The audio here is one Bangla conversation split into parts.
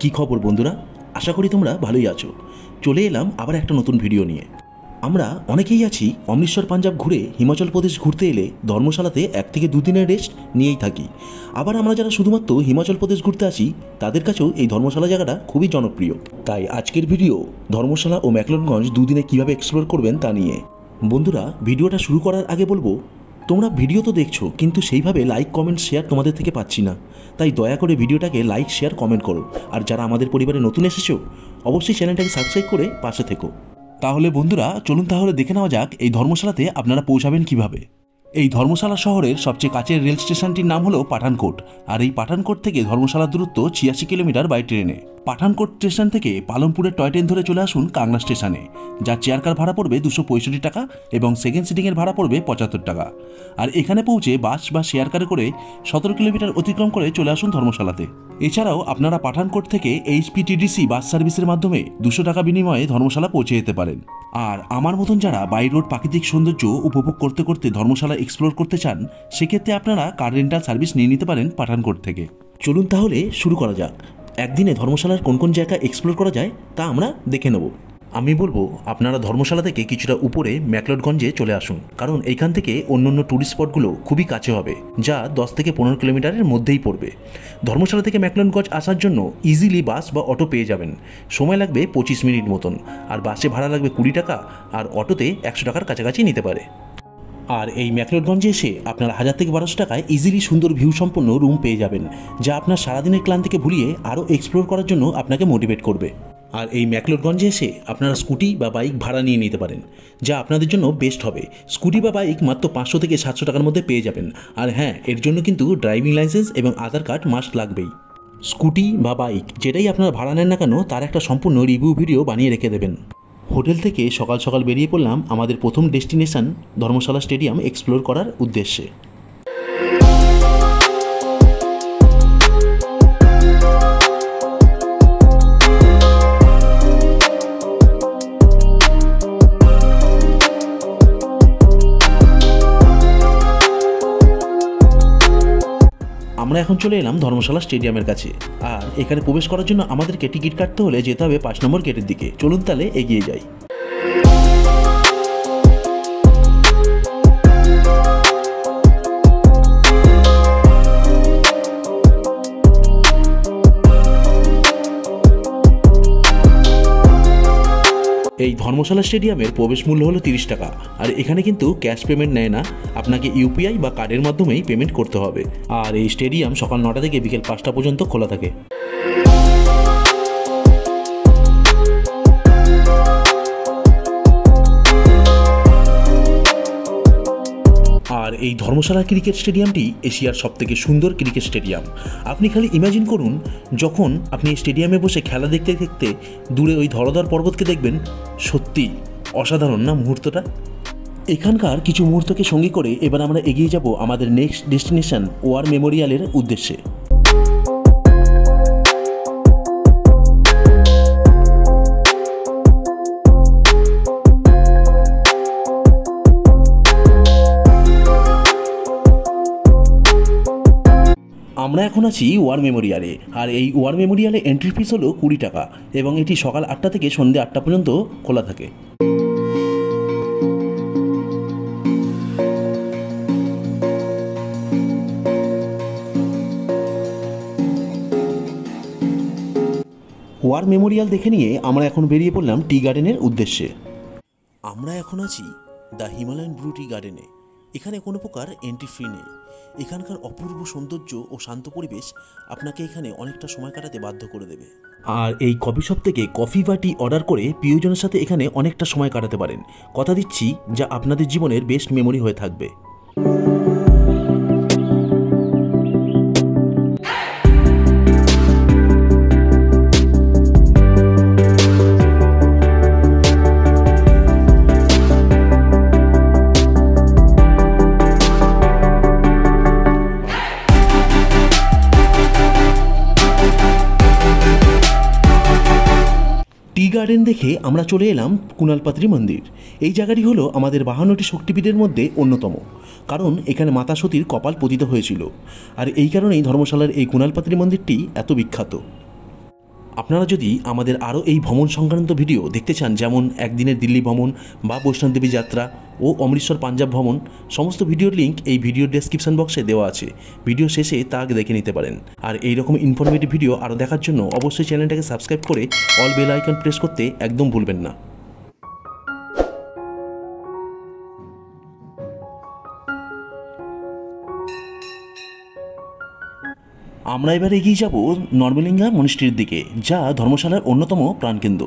কি খবর বন্ধুরা, আশা করি তোমরা ভালোই আছো। চলে এলাম আবার একটা নতুন ভিডিও নিয়ে। আমরা অনেকেই আছি অমৃতসর পাঞ্জাব ঘুরে হিমাচল প্রদেশ ঘুরতে এলে ধর্মশালাতে 1 থেকে 2 দিনের রেস্ট নিয়েই থাকি। আবার আমরা যারা শুধুমাত্র হিমাচল প্রদেশ ঘুরতে আসি তাদের কাছেও এই ধর্মশালা জায়গাটা খুবই জনপ্রিয়। তাই আজকের ভিডিও ধর্মশালা ও ম্যাকলোডগঞ্জ 2 দিনে কীভাবে এক্সপ্লোর করবেন তা নিয়ে। বন্ধুরা, ভিডিওটা শুরু করার আগে বলবো, তোমরা ভিডিও তো দেখছো কিন্তু সেইভাবে লাইক কমেন্ট শেয়ার তোমাদের থেকে পাচ্ছি না। তাই দয়া করে ভিডিওটাকে লাইক শেয়ার কমেন্ট করো। আর যারা আমাদের পরিবারে নতুন এসেছো অবশ্যই চ্যানেলটাকে সাবস্ক্রাইব করে পাশে থেকো। তাহলে বন্ধুরা চলুন তাহলে দেখে নেওয়া যাক এই ধর্মশালাতে আপনারা পৌঁছাবেন কিভাবে। এই ধর্মশালা শহরের সবচেয়ে কাছের রেল স্টেশনটির নাম হলো পাঠানকোট। আর এই পাঠানকোট থেকে ধর্মশালার দূরত্ব 86 কিলোমিটার বাই ট্রেনে। পাঠানকোট স্টেশন থেকে পালমপুরের টয় ট্রেন ধরে চলে আসুন কাংলা স্টেশনে, যার চেয়ার কার ভাড়া পড়বে 265 টাকা এবং সেকেন্ড সিটিংয়ের ভাড়া পড়বে 75 টাকা। আর এখানে পৌঁছে বাস বা শেয়ার কারে করে 17 কিলোমিটার অতিক্রম করে চলে আসুন ধর্মশালাতে। এছাড়াও আপনারা পাঠানকোট থেকে HPTDC বাস সার্ভিসের মাধ্যমে 200 টাকা বিনিময়ে ধর্মশালা পৌঁছে যেতে পারেন। আর আমার মতন যারা বাই রোড প্রাকৃতিক সৌন্দর্য উপভোগ করতে করতে ধর্মশালা এক্সপ্লোর করতে চান, সেক্ষেত্রে আপনারা কার রেন্টাল সার্ভিস নিয়ে নিতে পারেন পাঠানকোট থেকে। চলুন তাহলে শুরু করা যাক। একদিনে ধর্মশালার কোন কোন জায়গা এক্সপ্লোর করা যায় তা আমরা দেখে নেব। আমি বলবো আপনারা ধর্মশালা থেকে কিছুটা উপরে ম্যাকলোডগঞ্জে চলে আসুন, কারণ এইখান থেকে অন্য ট্যুরিস্ট স্পটগুলো খুবই কাছে হবে, যা 10 থেকে 15 কিলোমিটারের মধ্যেই পড়বে। ধর্মশালা থেকে ম্যাকলোডগঞ্জ আসার জন্য ইজিলি বাস বা অটো পেয়ে যাবেন। সময় লাগবে 25 মিনিট মতন, আর বাসে ভাড়া লাগবে 20 টাকা, আর অটোতে 100 টাকার কাছাকাছি নিতে পারে। আর এই ম্যাকলোডগঞ্জে এসে আপনার 1000 থেকে 1200 টাকায় ইজিলি সুন্দর ভিউ সম্পন্ন রুম পেয়ে যাবেন, যা আপনার সারাদিনের ক্লান্তিকে ভুলিয়ে আরও এক্সপ্লোর করার জন্য আপনাকে মোটিভেট করবে। আর এই ম্যাকলোডগঞ্জে এসে আপনারা স্কুটি বা বাইক ভাড়া নিয়ে নিতে পারেন, যা আপনাদের জন্য বেস্ট হবে। স্কুটি বা বাইক মাত্র 500 থেকে 700 টাকার মধ্যে পেয়ে যাবেন। আর হ্যাঁ, এর জন্য কিন্তু ড্রাইভিং লাইসেন্স এবং আধার কার্ড মাস্ট লাগবেই। স্কুটি বা বাইক যেটাই আপনারা ভাড়া নেন না কেন, তার একটা সম্পূর্ণ রিভিউ ভিডিও বানিয়ে রেখে দেবেন। হোটেল থেকে সকাল সকাল বেরিয়ে পড়লাম আমাদের প্রথম ডেস্টিনেশন ধর্মশালা স্টেডিয়াম এক্সপ্লোর করার উদ্দেশ্যে। আমরা এখন চলে এলাম ধর্মশালা স্টেডিয়ামের কাছে। আর এখানে প্রবেশ করার জন্য আমাদেরকে টিকিট কাটতে হলে যেতে হবে 5 নম্বর গেটের দিকে। চলুন তাহলে এগিয়ে যাই। এই ধর্মশালা স্টেডিয়ামের প্রবেশ মূল্য হলো 30 টাকা। আর এখানে কিন্তু ক্যাশ পেমেন্ট নেয় না, আপনাকে UPI বা কার্ডের মাধ্যমেই পেমেন্ট করতে হবে। আর এই স্টেডিয়াম সকাল 9টা থেকে বিকেল 5টা পর্যন্ত খোলা থাকে। আর এই ধর্মশালা ক্রিকেট স্টেডিয়ামটি এশিয়ার সবথেকে সুন্দর ক্রিকেট স্টেডিয়াম। আপনি খালি ইমাজিন করুন, যখন আপনি স্টেডিয়ামে বসে খেলা দেখতে দেখতে দূরে ওই ধরধর পর্বতকে দেখবেন। সত্যি অসাধারণ না মুহূর্তটা? এখানকার কিছু মুহূর্তকে সঙ্গী করে এবার আমরা এগিয়ে যাব আমাদের নেক্সট ডেস্টিনেশন ওয়ার মেমোরিয়ালের উদ্দেশ্যে। আমরা এখন আছি ওয়ার মেমোরিয়ালে। আর এই ওয়ার মেমোরিয়ালে এন্ট্রি ফিস হলো 20 টাকা এবং এটি সকাল 8টা থেকে সন্ধ্যে 8টা পর্যন্ত খোলা থাকে। ওয়ার মেমোরিয়াল দেখে নিয়ে আমরা এখন বেরিয়ে পড়লাম টি গার্ডেনের উদ্দেশ্যে। আমরা এখন আছি দ্য হিমালয়ান ব্লু টি গার্ডেনে। এখানে কোনো প্রকার এন্ট্রি ফি নেই। এখানকার অপূর্ব সৌন্দর্য ও শান্ত পরিবেশ আপনাকে এখানে অনেকটা সময় কাটাতে বাধ্য করে দেবে। আর এই কফি শপ থেকে কফি বা টি অর্ডার করে প্রিয়জনের সাথে এখানে অনেকটা সময় কাটাতে পারেন। কথা দিচ্ছি, যা আপনাদের জীবনের বেস্ট মেমোরি হয়ে থাকবে। টি গার্ডেন দেখে আমরা চলে এলাম কুনালপাত্রী মন্দির। এই জায়গাটি হলো আমাদের 52টি শক্তিপীঠের মধ্যে অন্যতম, কারণ এখানে মাতা সতীর কপাল পতিত হয়েছিল। আর এই কারণেই ধর্মশালার এই কুনালপাত্রী মন্দিরটি এত বিখ্যাত। আপনারা যদি আমাদের আরও এই ভ্রমণ সংক্রান্ত ভিডিও দেখতে চান, যেমন একদিনের দিল্লি ভ্রমণ বা বৈষ্ণবদেবী যাত্রা ও অমৃতসর পাঞ্জাব ভ্রমণ, সমস্ত ভিডিওর লিঙ্ক এই ভিডিওর ডেসক্রিপশন বক্সে দেওয়া আছে। ভিডিও শেষে তা দেখে নিতে পারেন। আর এই রকম ইনফরমেটিভ ভিডিও আরও দেখার জন্য অবশ্যই চ্যানেলটাকে সাবস্ক্রাইব করে অল বেল আইকন প্রেস করতে একদম ভুলবেন না। আমরা এবার এগিয়ে যাব নর্মলিঙ্গা মনিস্ট্রির দিকে, যা ধর্মশালার অন্যতম প্রাণকেন্দ্র।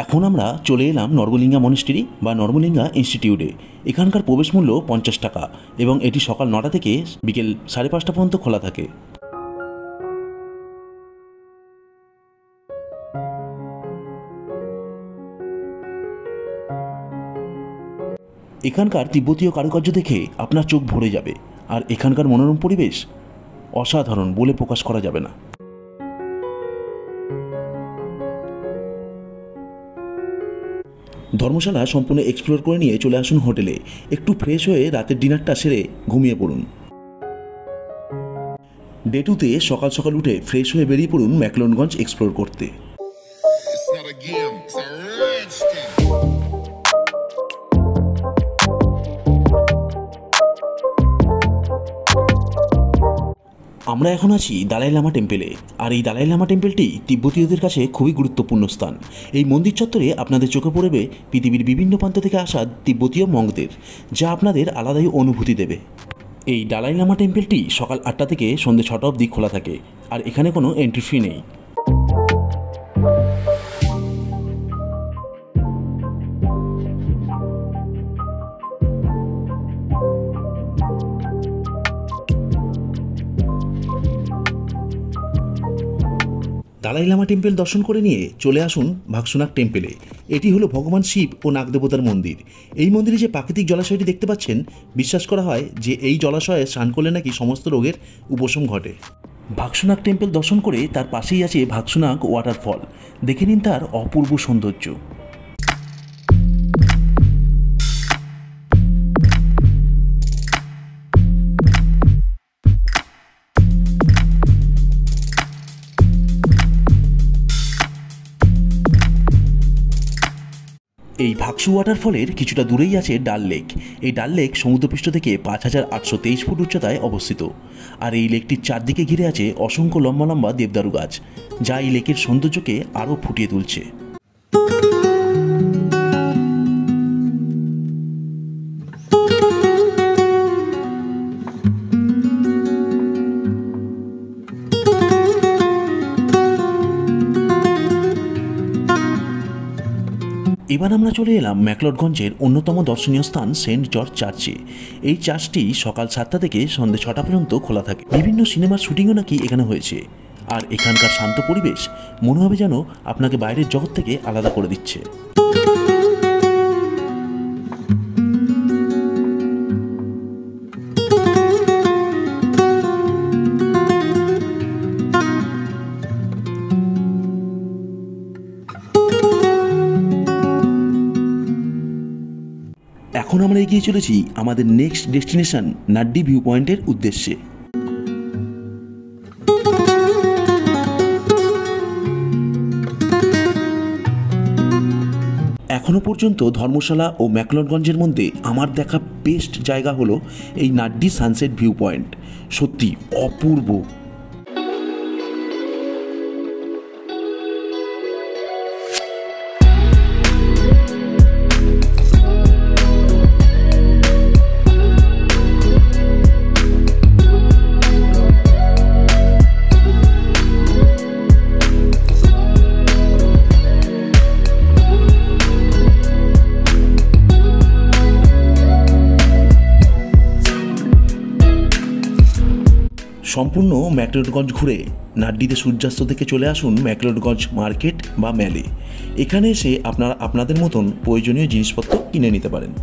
এখন আমরা চলে এলাম নর্মলিঙ্গা মনিস্ট্রি বা নর্মলিঙ্গা ইনস্টিটিউটে। এখানকার প্রবেশ মূল্য 50 টাকা এবং এটি সকাল 9টা থেকে বিকেল 5:30 পর্যন্ত খোলা থাকে। এখানকার তিব্বতীয় কারুকার্য দেখে আপনার চোখ ভরে যাবে, আর এখানকার মনোরম পরিবেশ অসাধারণ বলে প্রকাশ করা যাবে না। ধর্মশালা সম্পূর্ণ এক্সপ্লোর করে নিয়ে চলে আসুন হোটেলে। একটু ফ্রেশ হয়ে রাতের ডিনারটা সেরে ঘুমিয়ে পড়ুন। ডে 2তে সকাল সকাল উঠে ফ্রেশ হয়ে বেরিয়ে পড়ুন ম্যাকলোডগঞ্জ এক্সপ্লোর করতে। আমরা এখন আছি দালাই লামা টেম্পেলে, আর এই দালাই লামা টেম্পেলটি তিব্বতীয়দের কাছে খুবই গুরুত্বপূর্ণ স্থান। এই মন্দির চত্বরে আপনাদের চোখে পড়বে পৃথিবীর বিভিন্ন প্রান্ত থেকে আসা তিব্বতীয় মঙ্কদের, যা আপনাদের আলাদাই অনুভূতি দেবে। এই দালাই লামা টেম্পেলটি সকাল 8টা থেকে সন্ধ্যে 6টা অবধি খোলা থাকে, আর এখানে কোনো এন্ট্রি ফি নেই। দালাই লামা টেম্পেল দর্শন করে নিয়ে চলে আসুন ভাগসুনাক টেম্পেলে। এটি হলো ভগবান শিব ও নাগদেবতার মন্দির। এই মন্দিরে যে প্রাকৃতিক জলাশয়টি দেখতে পাচ্ছেন, বিশ্বাস করা হয় যে এই জলাশয়ে স্নান করলে নাকি সমস্ত রোগের উপশম ঘটে। ভাগসুনাক টেম্পেল দর্শন করে তার পাশেই আছে ভাগসুনাক ওয়াটারফল। দেখে নিন তার অপূর্ব সৌন্দর্য। এই ভাগসু ওয়াটারফলের কিছুটা দূরেই আছে ডাল লেক। এই ডাল লেক সমুদ্রপৃষ্ঠ থেকে 5823 ফুট উচ্চতায় অবস্থিত, আর এই লেকটির চারদিকে ঘিরে আছে অসংখ্য লম্বা লম্বা দেবদারু গাছ, যা এই লেকের সৌন্দর্যকে আরও ফুটিয়ে তুলছে। এবার আমরা চলে এলাম ম্যাকলোডগঞ্জের অন্যতম দর্শনীয় স্থান সেন্ট জর্জ চার্চে। এই চার্চটি সকাল 7টা থেকে সন্ধ্যে 6টা পর্যন্ত খোলা থাকে। বিভিন্ন সিনেমার শুটিংও নাকি এখানে হয়েছে, আর এখানকার শান্ত পরিবেশ মনে হবে যেন আপনাকে বাইরের জগৎ থেকে আলাদা করে দিচ্ছে। এখন আমরা এগিয়ে চলেছি আমাদের নেক্সট ডেস্টিনেশন নাড্ডি ভিউ পয়েন্টের উদ্দেশ্যে। এখনো পর্যন্ত ধর্মশালা ও ম্যাকলোডগঞ্জের মধ্যে আমার দেখা বেস্ট জায়গা হলো এই নাড্ডি সানসেট ভিউ পয়েন্ট। সত্যি অপূর্ব। সম্পূর্ণ ম্যাকলোডগঞ্জ ঘুরে নাড্ডিতে সূর্যাস্ত থেকে চলে আসুন ম্যাকলোডগঞ্জ মার্কেট বা মেলে। এখানে এসে আপনারা আপনাদের মতন প্রয়োজনীয় জিনিসপত্র কিনে নিতে পারেন।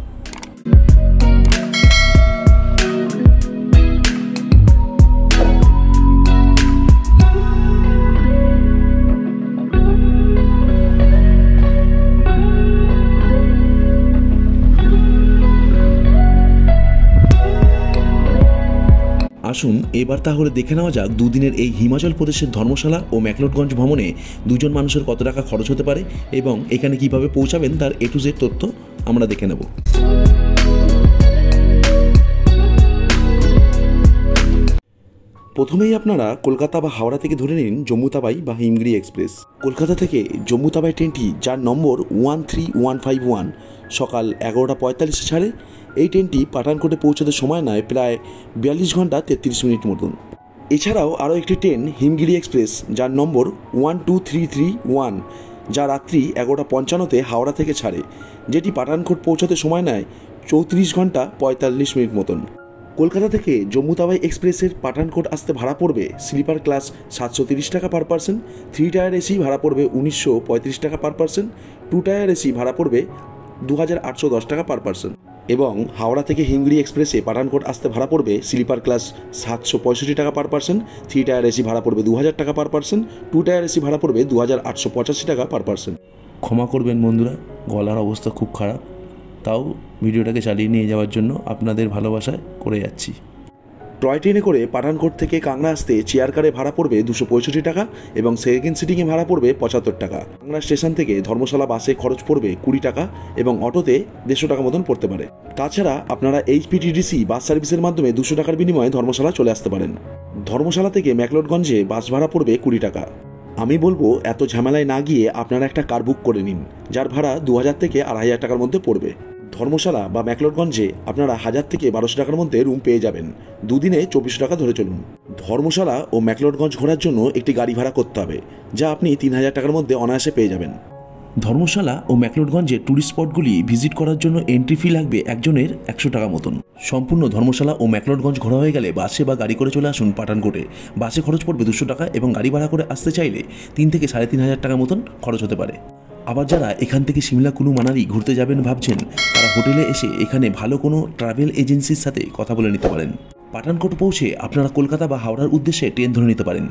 আসুন এবার তাহলে দেখে নেওয়া যাক দুদিনের এই হিমাচল প্রদেশের ধর্মশালা ও ম্যাকলোডগঞ্জ ভ্রমণে দুজন মানুষের কত টাকা খরচ হতে পারে এবং এখানে কিভাবে পৌঁছাবেন তার A to Z তথ্য আমরা দেখে নেব। প্রথমেই আপনারা কলকাতা বা হাওড়া থেকে ধরে নিন জম্মু তাবাই বা হিমগিরি এক্সপ্রেস। কলকাতা থেকে জম্মু তাবাই ট্রেনটি, যার নম্বর 13151, সকাল 11টা 45-এ ছাড়ে। এই ট্রেনটি পাঠানকোটে পৌঁছতে সময় নেয় প্রায় 42 ঘন্টা 33 মিনিট মতন। এছাড়াও আরও একটি ট্রেন হিমগিরি এক্সপ্রেস, যার নম্বর 12331, যা রাত্রি 11টা 55-তে হাওড়া থেকে ছাড়ে, যেটি পাঠানকোট পৌঁছতে সময় নেয় 34 ঘন্টা 45 মিনিট মতন। কলকাতা থেকে জম্মু তাওয়াই এক্সপ্রেসের পাঠানকোট আসতে ভাড়া পড়বে স্লিপার ক্লাস 730 টাকা পার পার্সন, 3 টায়ার এসি ভাড়া পড়বে 1935 টাকা পার পার্সন, 2 টায়ার এসি ভাড়া পড়বে 2810 টাকা পার পার্সন। এবং হাওড়া থেকে হিমগিরি এক্সপ্রেসে পাঠানকোট আসতে ভাড়া পড়বে স্লিপার ক্লাস 765 টাকা পার পার্সন, 3 টায়ার এসি ভাড়া পড়বে 2000 টাকা পার পার্সন, 2 টায়ার এসি ভাড়া পড়বে 2885 টাকা পার পার্সন। ক্ষমা করবেন বন্ধুরা, গলার অবস্থা খুব খারাপ, তাও ভিডিওটাকে চালিয়ে নিয়ে যাওয়ার জন্য আপনাদের ভালোবাসায় করে যাচ্ছি। টয় ট্রেনে করে পাঠানকোট থেকে কাংড়া আসতে চেয়ার কারে ভাড়া পড়বে 265 টাকা এবং সেকেন্ড সিটিংয়ে ভাড়া পড়বে 75 টাকা। কাংড়া স্টেশন থেকে ধর্মশালা বাসে খরচ পড়বে 20 টাকা এবং অটোতে 150 টাকা মতন পড়তে পারে। তাছাড়া আপনারা HPTDC বাস সার্ভিসের মাধ্যমে 200 টাকার বিনিময়ে ধর্মশালা চলে আসতে পারেন। ধর্মশালা থেকে ম্যাকলোডগঞ্জে বাস ভাড়া পড়বে 20 টাকা। আমি বলবো এত ঝামেলায় না গিয়ে আপনারা একটা কার বুক করে নিন, যার ভাড়া 2000 থেকে 2500 টাকার মধ্যে পড়বে। ধর্মশালা বা ম্যাকলোডগঞ্জে আপনারা 1000 থেকে 1200 টাকার মধ্যে রুম পেয়ে যাবেন। দুদিনে 2400 টাকা ধরে চলুন। ধর্মশালা ও ম্যাকলোডগঞ্জ ঘোরার জন্য একটি গাড়ি ভাড়া করতে হবে, যা আপনি 3000 টাকার মধ্যে অনায়াসে পেয়ে যাবেন। ধর্মশালা ও ম্যাকলোডগঞ্জের ট্যুরিস্ট স্পটগুলি ভিজিট করার জন্য এন্ট্রি ফি লাগবে একজনের 100 টাকা মতন। সম্পূর্ণ ধর্মশালা ও ম্যাকলোডগঞ্জ ঘোরা হয়ে গেলে বাসে বা গাড়ি করে চলে আসুন পাঠানকোটে। বাসে খরচ পড়বে 200 টাকা এবং গাড়ি ভাড়া করে আসতে চাইলে 3 থেকে 3500 টাকা মতন খরচ হতে পারে। আবার যারা এখান থেকে সিমলা, কুলু, মানালি ঘুরতে যাবেন ভাবছেন, তারা হোটেলে এসে এখানে ভালো কোনো ট্রাভেল এজেন্সির সাথে কথা বলে নিতে পারেন। পাঠানকোট পৌঁছে আপনারা কলকাতা বা হাওড়ার উদ্দেশ্যে ট্রেন ধরে নিতে পারেন।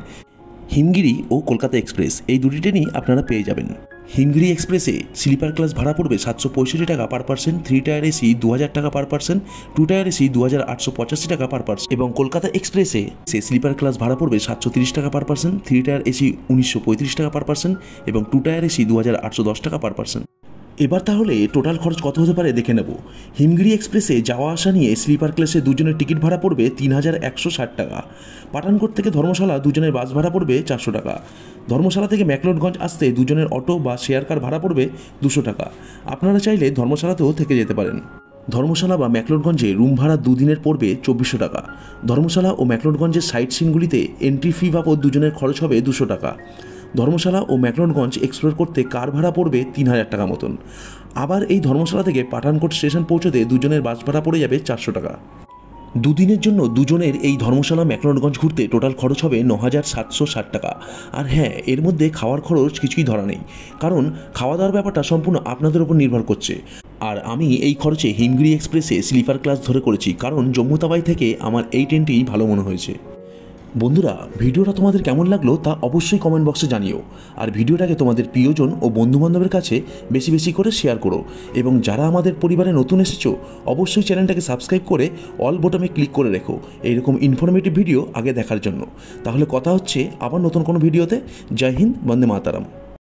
হিমগিরি ও কলকাতা এক্সপ্রেস এই দুটি ট্রেনই আপনারা পেয়ে যাবেন। হিমগিরি এক্সপ্রেসে স্লিপার ক্লাস ভাড়া পড়বে 765 টাকা পার পার্সন, 3 টায়ার এসি 2000 টাকা পার পার্সন, 2 টায়ার এসি 2885 টাকা পার পার্সন। এবং কলকাতা এক্সপ্রেসে স্লিপার ক্লাস ভাড়া পড়বে 730 টাকা পার পার্সন, 3 টায়ার এসি 1935 টাকা পার পার্সন এবং 2 টায়ার এসি 2810 টাকা পার পার্সন। এবার তাহলে টোটাল খরচ কত হতে পারে দেখে নেব। হিমগিরি এক্সপ্রেসে যাওয়া আসা নিয়ে স্লিপার ক্লাসে দুজনের টিকিট ভাড়া পড়বে 3160 টাকা। পাঠানকোট থেকে ধর্মশালা দুজনের বাস ভাড়া পড়বে 400 টাকা। ধর্মশালা থেকে ম্যাকলোডগঞ্জ আসতে দুজনের অটো বা শেয়ার কার ভাড়া পড়বে 200 টাকা। আপনারা চাইলে ধর্মশালাতেও থেকে যেতে পারেন। ধর্মশালা বা ম্যাকলোডগঞ্জে রুম ভাড়া দুদিনের পড়বে 2400 টাকা। ধর্মশালা ও ম্যাকলোডগঞ্জের সাইট সিনগুলিতে এন্ট্রি ফি বাবদ দুজনের খরচ হবে 200 টাকা। ধর্মশালা ও ম্যাকলোডগঞ্জ এক্সপ্লোর করতে কার ভাড়া পড়বে 3000 টাকা মতন। আবার এই ধর্মশালা থেকে পাঠানকোট স্টেশন পৌঁছতে দুজনের বাস ভাড়া পড়ে যাবে 400 টাকা। দুদিনের জন্য দুজনের এই ধর্মশালা ম্যাকলোডগঞ্জ ঘুরতে টোটাল খরচ হবে 9760 টাকা। আর হ্যাঁ, এর মধ্যে খাওয়ার খরচ কিছুই ধরা নেই, কারণ খাওয়া দাওয়ার ব্যাপারটা সম্পূর্ণ আপনাদের উপর নির্ভর করছে। আর আমি এই খরচে হিমগিরি এক্সপ্রেসে স্লিপার ক্লাস ধরে করেছি, কারণ জম্মু তাওয়াই থেকে আমার এই ট্রেনটিই ভালো মনে হয়েছে। বন্ধুরা, ভিডিওটা তোমাদের কেমন লাগলো তা অবশ্যই কমেন্ট বক্সে জানিও। আর ভিডিওটাকে তোমাদের প্রিয়জন ও বন্ধুবান্ধবের কাছে বেশি বেশি করে শেয়ার করো। এবং যারা আমাদের পরিবারে নতুন এসেছো, অবশ্যই চ্যানেলটাকে সাবস্ক্রাইব করে অল বোতামে ক্লিক করে রেখো এইরকম ইনফরমেটিভ ভিডিও আগে দেখার জন্য। তাহলে কথা হচ্ছে আবার নতুন কোনো ভিডিওতে। জয় হিন্দ, বন্দে মাতারাম।